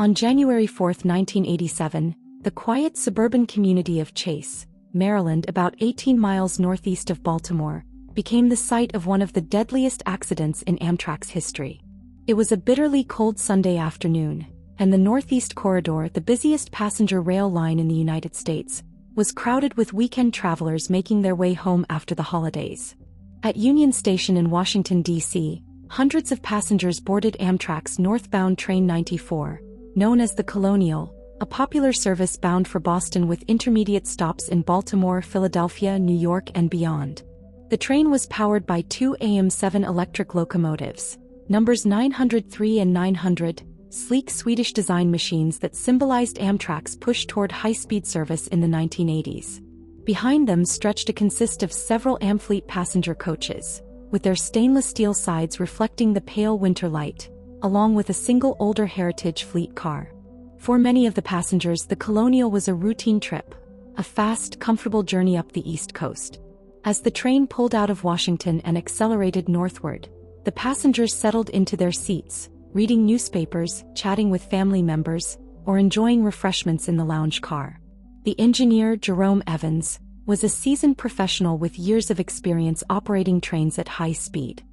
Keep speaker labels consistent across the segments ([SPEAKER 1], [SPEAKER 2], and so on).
[SPEAKER 1] On January 4, 1987, the quiet suburban community of Chase, Maryland, about 18 miles northeast of Baltimore, became the site of one of the deadliest accidents in Amtrak's history. It was a bitterly cold Sunday afternoon, and the Northeast Corridor, the busiest passenger rail line in the United States, was crowded with weekend travelers making their way home after the holidays. At Union Station in Washington, D.C., hundreds of passengers boarded Amtrak's northbound Train 94, known as the Colonial, a popular service bound for Boston with intermediate stops in Baltimore, Philadelphia, New York, and beyond. The train was powered by two AM7 electric locomotives, numbers 903 and 900, sleek Swedish design machines that symbolized Amtrak's push toward high-speed service in the 1980s. Behind them stretched a consist of several Amfleet passenger coaches, with their stainless steel sides reflecting the pale winter light, along with a single older Heritage fleet car. For many of the passengers, the Colonial was a routine trip, a fast, comfortable journey up the East Coast. As the train pulled out of Washington and accelerated northward, the passengers settled into their seats, reading newspapers, chatting with family members, or enjoying refreshments in the lounge car. The engineer, Jerome Evans, was a seasoned professional with years of experience operating trains at high speed.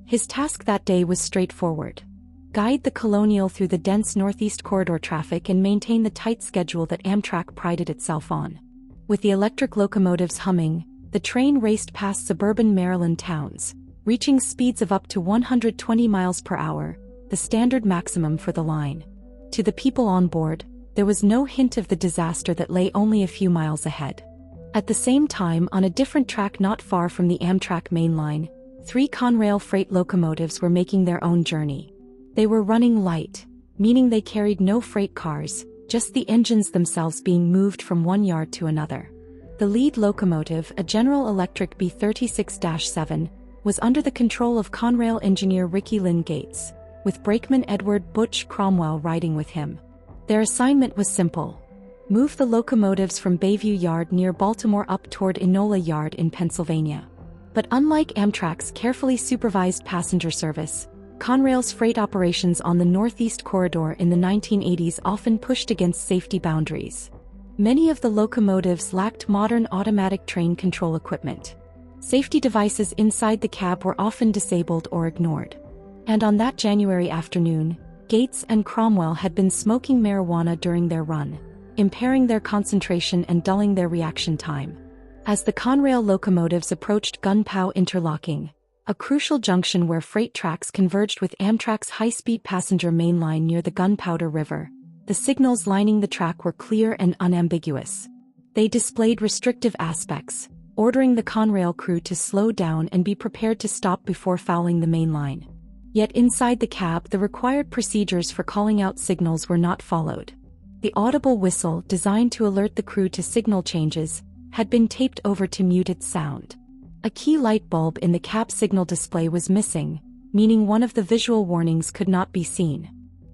[SPEAKER 1] His task that day was straightforward: guide the Colonial through the dense Northeast Corridor traffic and maintain the tight schedule that Amtrak prided itself on. With the electric locomotives humming, the train raced past suburban Maryland towns, reaching speeds of up to 120 miles per hour, the standard maximum for the line. To the people on board, there was no hint of the disaster that lay only a few miles ahead. At the same time, on a different track not far from the Amtrak mainline, 3 Conrail freight locomotives were making their own journey. They were running light, meaning they carried no freight cars, just the engines themselves being moved from one yard to another. The lead locomotive, a General Electric B36-7, was under the control of Conrail engineer Ricky Lynn Gates, with brakeman Edward Butch Cromwell riding with him. Their assignment was simple: move the locomotives from Bayview Yard near Baltimore up toward Enola Yard in Pennsylvania. But unlike Amtrak's carefully supervised passenger service, Conrail's freight operations on the Northeast Corridor in the 1980s often pushed against safety boundaries. Many of the locomotives lacked modern automatic train control equipment. Safety devices inside the cab were often disabled or ignored. And on that January afternoon, Gates and Cromwell had been smoking marijuana during their run, impairing their concentration and dulling their reaction time. As the Conrail locomotives approached Gunpow Interlocking, a crucial junction where freight tracks converged with Amtrak's high-speed passenger main line near the Gunpowder River, the signals lining the track were clear and unambiguous. They displayed restrictive aspects, ordering the Conrail crew to slow down and be prepared to stop before fouling the main line. Yet inside the cab, the required procedures for calling out signals were not followed. The audible whistle, designed to alert the crew to signal changes, had been taped over to mute its sound. A key light bulb in the cab signal display was missing, meaning one of the visual warnings could not be seen.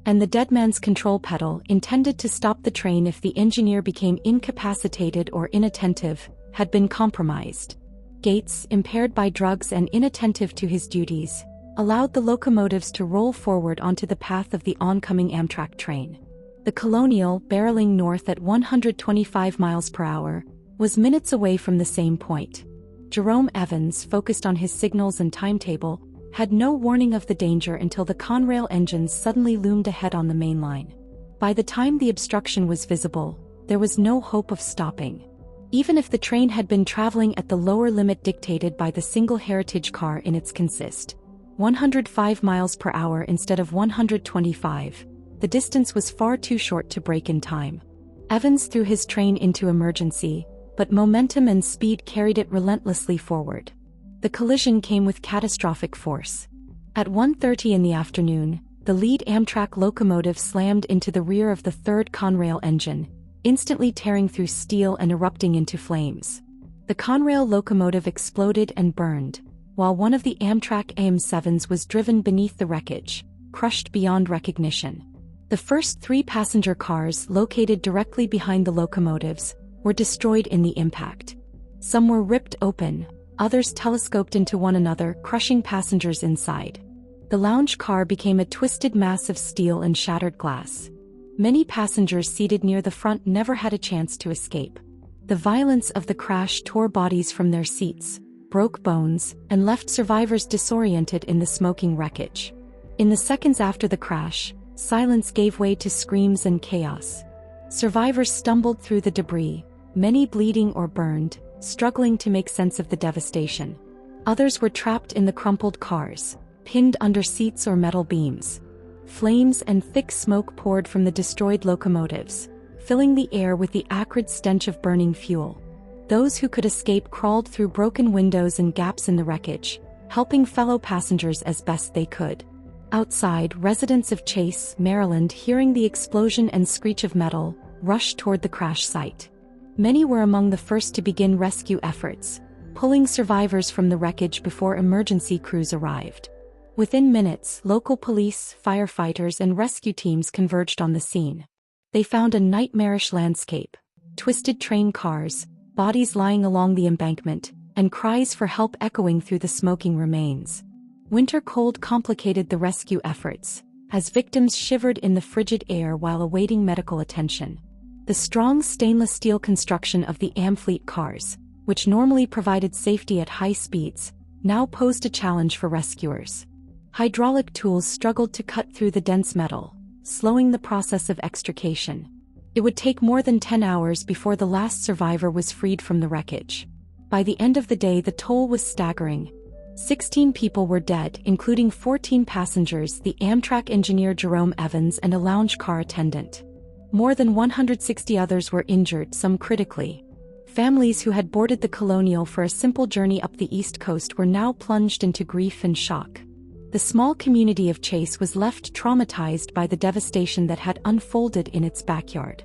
[SPEAKER 1] And the deadman's control pedal, intended to stop the train if the engineer became incapacitated or inattentive, had been compromised. Gates, impaired by drugs and inattentive to his duties, allowed the locomotives to roll forward onto the path of the oncoming Amtrak train. The Colonial, barreling north at 125 miles per hour, was minutes away from the same point. Jerome Evans, focused on his signals and timetable, had no warning of the danger until the Conrail engines suddenly loomed ahead on the main line. By the time the obstruction was visible, there was no hope of stopping. Even if the train had been traveling at the lower limit dictated by the single Heritage car in its consist, 105 miles per hour instead of 125, the distance was far too short to brake in time. Evans threw his train into emergency, but momentum and speed carried it relentlessly forward. The collision came with catastrophic force. At 1:30 in the afternoon, the lead Amtrak locomotive slammed into the rear of the third Conrail engine, instantly tearing through steel and erupting into flames. The Conrail locomotive exploded and burned, while one of the Amtrak AM7s was driven beneath the wreckage, crushed beyond recognition. The first 3 passenger cars, located directly behind the locomotives, were destroyed in the impact. Some were ripped open, others telescoped into one another, crushing passengers inside. The lounge car became a twisted mass of steel and shattered glass. Many passengers seated near the front never had a chance to escape. The violence of the crash tore bodies from their seats, broke bones, and left survivors disoriented in the smoking wreckage. In the seconds after the crash, silence gave way to screams and chaos. Survivors stumbled through the debris, many bleeding or burned, struggling to make sense of the devastation. Others were trapped in the crumpled cars, pinned under seats or metal beams. Flames and thick smoke poured from the destroyed locomotives, filling the air with the acrid stench of burning fuel. Those who could escape crawled through broken windows and gaps in the wreckage, helping fellow passengers as best they could. Outside, residents of Chase, Maryland, hearing the explosion and screech of metal, rushed toward the crash site. Many were among the first to begin rescue efforts, pulling survivors from the wreckage before emergency crews arrived. Within minutes, local police, firefighters, and rescue teams converged on the scene. They found a nightmarish landscape: twisted train cars, bodies lying along the embankment, and cries for help echoing through the smoking remains. Winter cold complicated the rescue efforts, as victims shivered in the frigid air while awaiting medical attention. The strong stainless steel construction of the Amfleet cars, which normally provided safety at high speeds, now posed a challenge for rescuers. Hydraulic tools struggled to cut through the dense metal, slowing the process of extrication. It would take more than 10 hours before the last survivor was freed from the wreckage. By the end of the day, the toll was staggering. 16 people were dead, including 14 passengers, the Amtrak engineer Jerome Evans, and a lounge car attendant. More than 160 others were injured, some critically. Families who had boarded the Colonial for a simple journey up the East Coast were now plunged into grief and shock. The small community of Chase was left traumatized by the devastation that had unfolded in its backyard.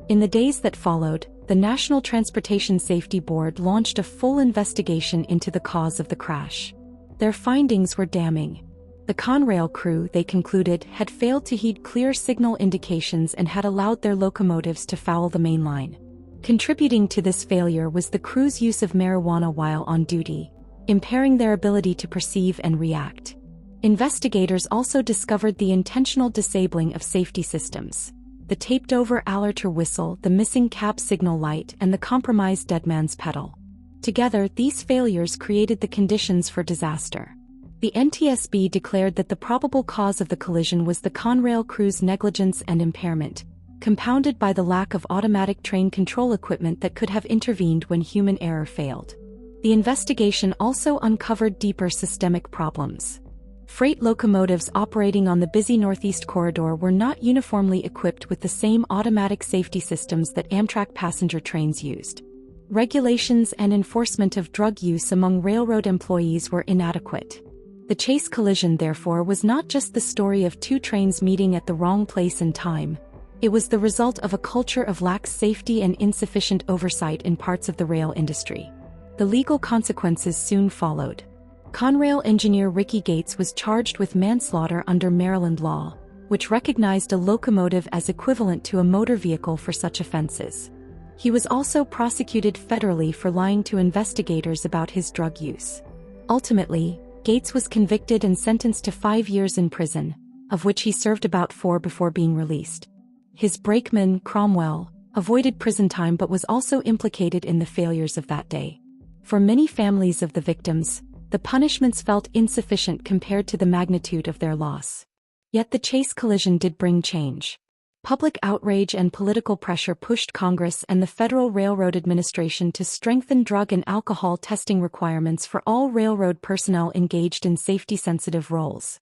[SPEAKER 1] In the days that followed, the National Transportation Safety Board launched a full investigation into the cause of the crash. Their findings were damning. The Conrail crew, they concluded, had failed to heed clear signal indications and had allowed their locomotives to foul the main line. Contributing to this failure was the crew's use of marijuana while on duty, impairing their ability to perceive and react. Investigators also discovered the intentional disabling of safety systems: the taped-over alerter whistle, the missing cab signal light, and the compromised deadman's pedal. Together, these failures created the conditions for disaster. The NTSB declared that the probable cause of the collision was the Conrail crew's negligence and impairment, compounded by the lack of automatic train control equipment that could have intervened when human error failed. The investigation also uncovered deeper systemic problems. Freight locomotives operating on the busy Northeast Corridor were not uniformly equipped with the same automatic safety systems that Amtrak passenger trains used. Regulations and enforcement of drug use among railroad employees were inadequate. The Chase collision, therefore, was not just the story of two trains meeting at the wrong place and time. It was the result of a culture of lax safety and insufficient oversight in parts of the rail industry. The legal consequences soon followed. Conrail engineer Ricky Gates was charged with manslaughter under Maryland law, which recognized a locomotive as equivalent to a motor vehicle for such offenses. He was also prosecuted federally for lying to investigators about his drug use. Ultimately, Gates was convicted and sentenced to 5 years in prison, of which he served about 4 before being released. His brakeman, Cromwell, avoided prison time but was also implicated in the failures of that day. For many families of the victims, the punishments felt insufficient compared to the magnitude of their loss. Yet the Chase collision did bring change. Public outrage and political pressure pushed Congress and the Federal Railroad Administration to strengthen drug and alcohol testing requirements for all railroad personnel engaged in safety-sensitive roles.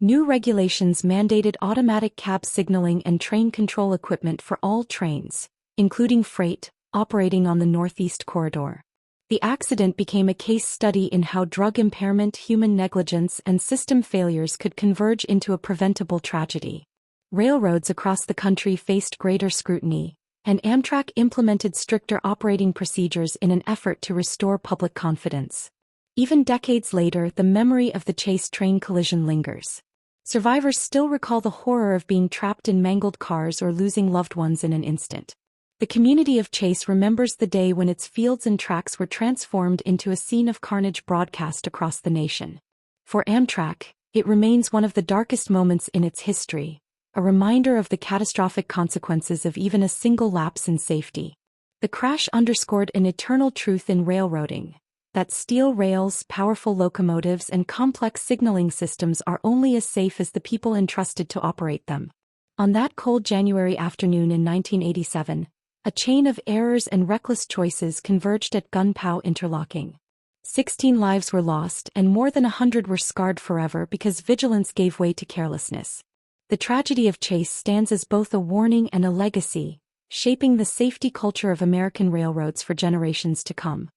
[SPEAKER 1] New regulations mandated automatic cab signaling and train control equipment for all trains, including freight, operating on the Northeast Corridor. The accident became a case study in how drug impairment, human negligence, and system failures could converge into a preventable tragedy. Railroads across the country faced greater scrutiny, and Amtrak implemented stricter operating procedures in an effort to restore public confidence. Even decades later, the memory of the Chase train collision lingers. Survivors still recall the horror of being trapped in mangled cars or losing loved ones in an instant. The community of Chase remembers the day when its fields and tracks were transformed into a scene of carnage broadcast across the nation. For Amtrak, it remains one of the darkest moments in its history, a reminder of the catastrophic consequences of even a single lapse in safety. The crash underscored an eternal truth in railroading: that steel rails, powerful locomotives, and complex signaling systems are only as safe as the people entrusted to operate them. On that cold January afternoon in 1987, a chain of errors and reckless choices converged at gunpow interlocking. 16 lives were lost and more than 100 were scarred forever because vigilance gave way to carelessness. The tragedy of Chase stands as both a warning and a legacy, shaping the safety culture of American railroads for generations to come.